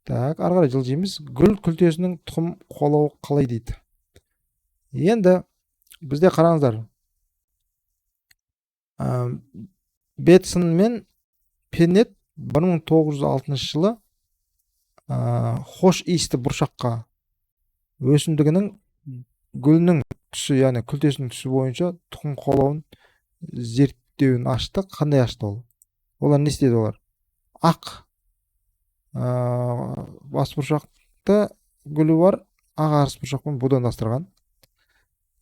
Так, ары қарай жылжимыз. Гүл күлтесінің тұқым қуалауы қалай дейді. Енді бізде қараңыздар. Бетсон мен Пеннет 1906 жылы хош иісті бұршаққа өсімдігінің гүлінің түсі, яғни күлтесінің түсі бойынша тұқым қуалауын зерттеуін ашты. Қандай ашты ол? Олар не істеді олар? Ақ бас бұршақты гүлі бар ақ арыс бұршақпен будандастырған.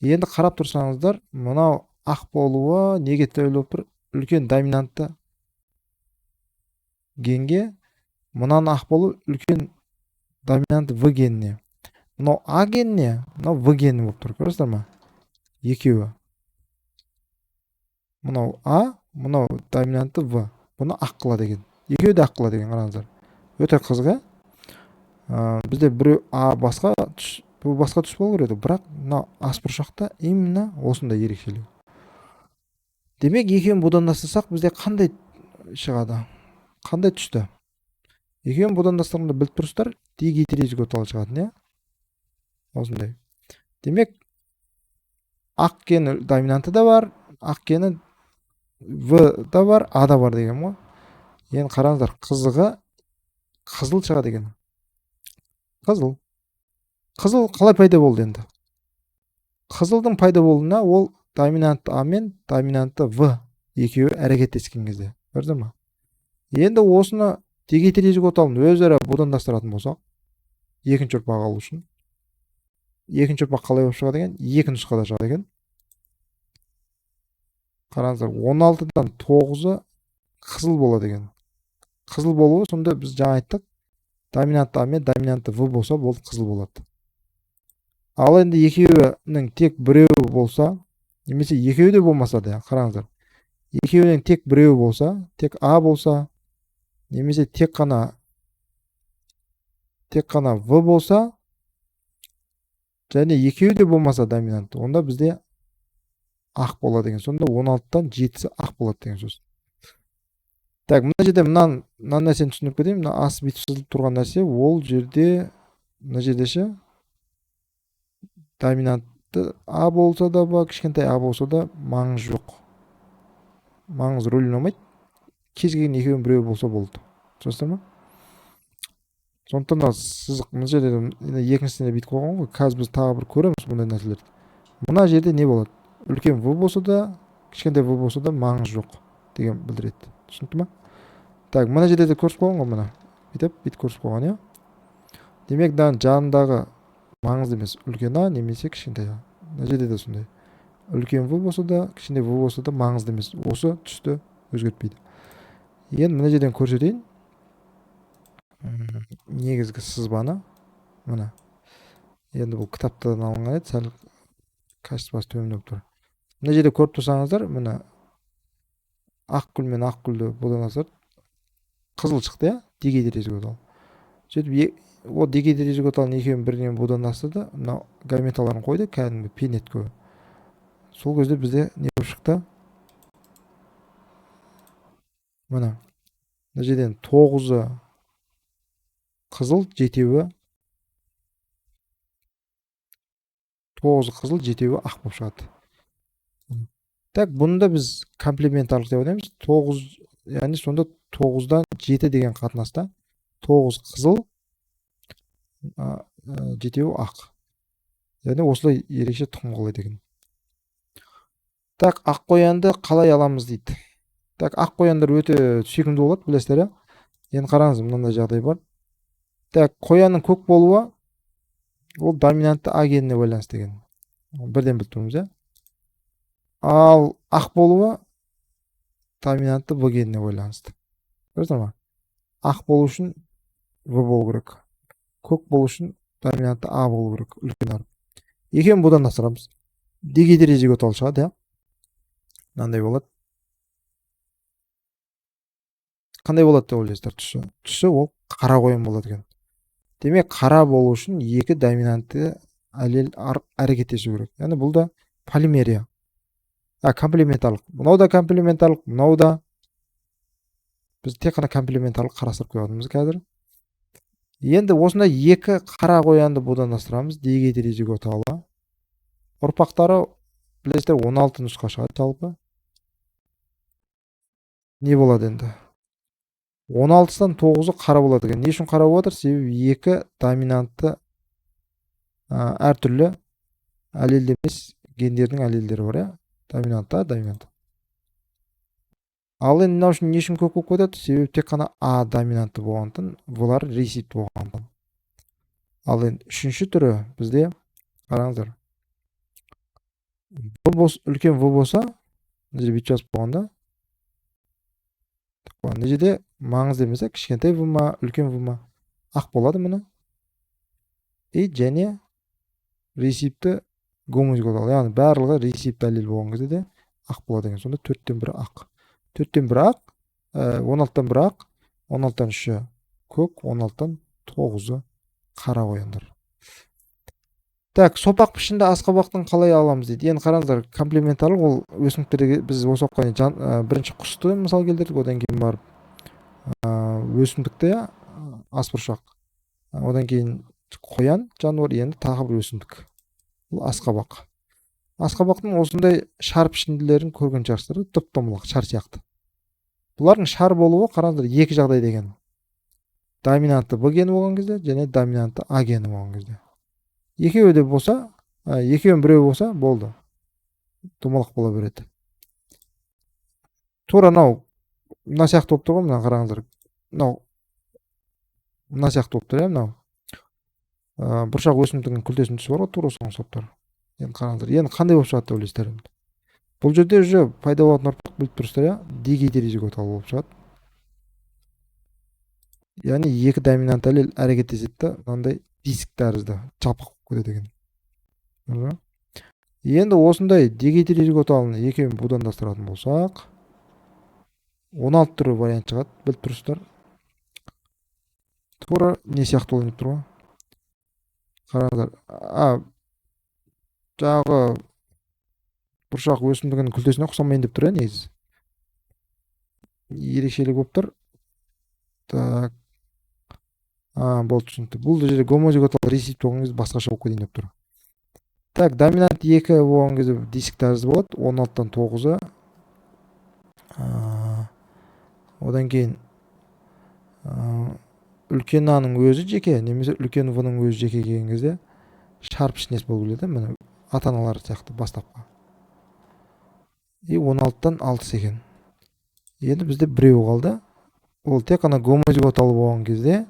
Енді қарап тұрсаңыздар, мынау ақ болуы неге тәуелді болып тұр? Үлкен доминантты генге, мынаның ақ болу үлкен доминантты В геніне. Мынау А геніне, мынау В гені болып тұр. Көресіздер ма? Екеуі. Мынау А, мынау доминантты В. Бұны ақ қылады екен. Екеуі де ақ қылады екен, қараңыздар. Өте қызық. Бізде біреу А басқа түс, бұл басқа түс болу керек еді, бірақ мына ас бұршақта именно осындай ерекшелеу. Демек, екеуін будандастырсақ, бізде қандай шығады? Қандай түсті? Екеуін будандастырғанда біліп тұрсыздар, дигетерозиготалы шығады, не? Осындай. Демек, ақ гені доминанты да бар, ақ гені В да бар, А да бар деген ғой. Енді қараңыздар, қызығы қызыл шығады екен. Қызыл. Қызыл қалай пайда болды енді? Қызылдың пайда болуына ол доминантты А мен доминантты В екеуі әрекеттескен кезде. Көрдіңіз ме? Енді осыны дигетерозиготалын өзара будандастыратын болсақ, екінші ұрпақ алу үшін. Екінші ұрпақ қалай болып шығады екен? Екі нұсқада шығады екен. Қараңыздар, 16-дан 9-ы қызыл болады екен. Қызыл болуы, сонда біз жаңа айттық, доминантты А мен доминантты В болса, болды қызыл болады. Ал енді екеуінің тек біреуі болса, немесе екеуі де болмаса да, қараңыздар. Екеуінің тек біреуі болса, тек А болса, немесе тек қана В болса, және екеуі де болмаса доминантты, онда бізде ақ болады деген. Сонда 16-дан 7-сі ақ болады деген сөз. Так, мына жерде мына нәрсені түсініп кетейін. Мына ас бүйтіп сызылып тұрған нәрсе, ол жерде, мына жерде ше, доминантты А болса да ба, кішкентай А болса да маңыз жоқ. Маңыз рөл ойнамайды. Кез келген екеуінің біреуі болса болды. Түсінесіздер ме? Сондықтан да сызық мына жерде екіншісіне бүйтіп қойған ғой. Қазір біз тағы бір көреміз бұндай нәрселерді. Мына жерде не болады? Үлкен В болса да, кішкентай В болса да маңыз жоқ деген білдіреді. Түсінікті ме? Так, мына жерде де көрсіп қойған ғой, мына. Бүйтіп көрсіп қойған, иә? Демек, жанындағы маңызды емес үлкен А немесе кішкентай А. Мына жерде де сондай. Үлкен В болса да, кішкентай В болса да маңызды емес. Осы түсті өзгертпейді. Енді мына жерден көрсетейін. Негізгі сызбаны. Мына. Енді бұл кітаптан алынған еді, сәл качествосы төмендеп тұр. Мына жерде көріп тұрсаңыздар, мына ақ гүл мен ақ гүлді будандастырып қызыл шықты, иә? Дигетерозиготал. Сөйтіп, ол дигетерозиготалын екеуін бірінен будандастырды, мына гаметаларын қойды, кәдімгі пенетке. Сол кезде бізде не болып шықты? Мына жерден 9-ы қызыл, 7-еуі 9 қызыл, 7-еуі ақ болып шығады. Так, бұны да біз комплементарлық деп ойлаймыз. 9, яғни сонда 9-дан 7 деген қатынаста 9 қызыл, 7-еуі ақ. Яғни осылай ерекше тұқым қуалайды екен. Так, ақ қоянды қалай аламыз дейді. Так, ақ қояндар өте сүйкімді болады, білесіздер, енді қараңыз, мынандай жағдай бар. Так, қоянның көк болуы ол доминантты А геніне байланысты деген. Бірден біліп тұрмыз, иә? Ал ақ болуы доминантты В геніне байланысты. Көрдіңіздер ме? Ақ болу үшін В болу керек. Көк болу үшін доминантты А болу керек. Үлкен арып. Екеуін будандастырамыз. Дигетерозиготал шығады, иә? Мынандай болады. Қандай болады деп ойлайсыздар түсі? Түсі ол қара қоян болады екен. Демек, қара болу үшін екі доминантты аллель әрекеттесу керек. Яғни бұл да полимерия. Комплементарлық. Мынау да комплементарлық, мынау да. Біз тек қана комплементарлық қарастырып қойғанымыз қазір. Енді осындай екі қара қоянды будандастырамыз дегидризиготалы. Ұрпақтары білесіздер 16 нұсқа шығады жалпы. Не болады енді? 16-дан 9-ы қара болады екен. Не үшін қара болып отыр? Себебі екі доминантты әртүрлі аллелді емес гендердің аллелдері бар, доминант. Ал енді мынау үшін не үшін көп болып кетеді? Себебі тек қана А доминантты болғандықтан, бұлар ресипті болғандықтан. Ал енді үшінші түрі бізде қараңыздар. Үлкен В болса, мына жерде бүйтіп жазып болғанда, мына жерде маңызды емес, кішкентай В ма, үлкен В ма ақ болады мұны. И және ресипті гомозиготалы, яғни барлығы ресипті аллел болған кезде де ақ болады екен. Сонда 4-тен 1 ақ. 4-тен 1 ақ, 16-тан 1 ақ, 16-тан 3-і көк, 16-тан 9-ы қара қояндар. Так, сопақ пішінді асқабақтың қалай аламыз дейді. Енді қараңыздар, комплементарлық ол өсімдіктерге біз осы уақытқа бірінші құсты мысал келтірдік, одан кейін барып өсімдікте асбұршақ, одан кейін қоян жануар, енді тағы бір өсімдік. Бұл асқабақ. Асқабақтың осындай шар пішінділерін көрген шығарсыздар, топ-томалақ шар сияқты. Бұлардың шар болуы қараңыздар екі жағдай деген. Доминантты Б гені болған кезде және доминантты А гені болған кезде. Екеуі де болса, екеуін біреу болса, болды. Домалақ бола береді. Тура мына сияқты болып тұр ғой, мына қараңыздар. Мына сияқты болып тұр, мынау. Бұршақ өсімдігінің күлтесінің түсі бар ғой, тура соның соптар. Енді қараңыздар, енді қандай болып шығады деп ойлайсыздар? Бұл жерде уже пайда болатын ұрпақ біліп тұрсыздар, дегидризиготалы болып шығады. Яғни екі доминант аллел әрекеттеседі, мынандай диск тәрізді жапық болып кетеді екен. Енді осындай дегидризиготалыны екеуін будандастыратын болсақ, 16 түрі вариант шығады, біліп тұрсыздар. Тура не сияқты ойнап тұр ғой. Қараңыздар, жағы бұршақ өсімдігінің күлтесіне ұқсамайын деп тұр, негізі. Ерекшелік болып тұр. Так. Болды, түсінікті. Бұл жерде гомозиготалы ресипт болған кезде басқаша болып кетейін деп тұр. Так, доминант 2 болған кезде диск тәрізді болады, 16-тан 9-ы. Одан кейін үлкен А-ның өзі жеке, немесе үлкен В-ның өзі жеке келген кезде шар пішінес болып келеді, міне ата-аналары сияқты бастапқы. И 16-тан 6 екен. Енді бізде біреу қалды. Ол тек қана гомозиготалы болған кезде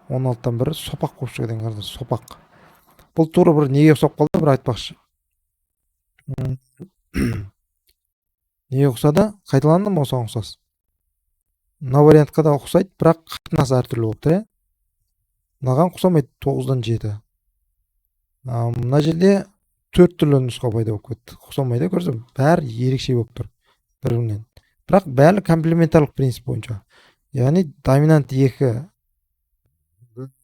16-тан 1 сопақ болып шығады екен, сопақ. Бұл тура бір неге ұқсап қалды, бір айтпақшы. Неге ұқсады? Қайталанды ма осыған ұқсас? Мына вариантқа да ұқсайды, бірақ қатынасы әртүрлі болып тұр. Мынаған ұқсамайды, 9-дан 7. Мына жерде 4 түрлі нұсқа пайда болып кетті. Ұқсамайды, көрсем, бәрі ерекше болып тұр бір-бірінен. Бірақ бәрі комплементарлық принцип бойынша. Яғни доминант 2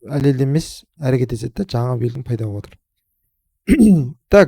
аллелді емес әрекет етеді, жаңа белгінің пайда болып отыр. Так,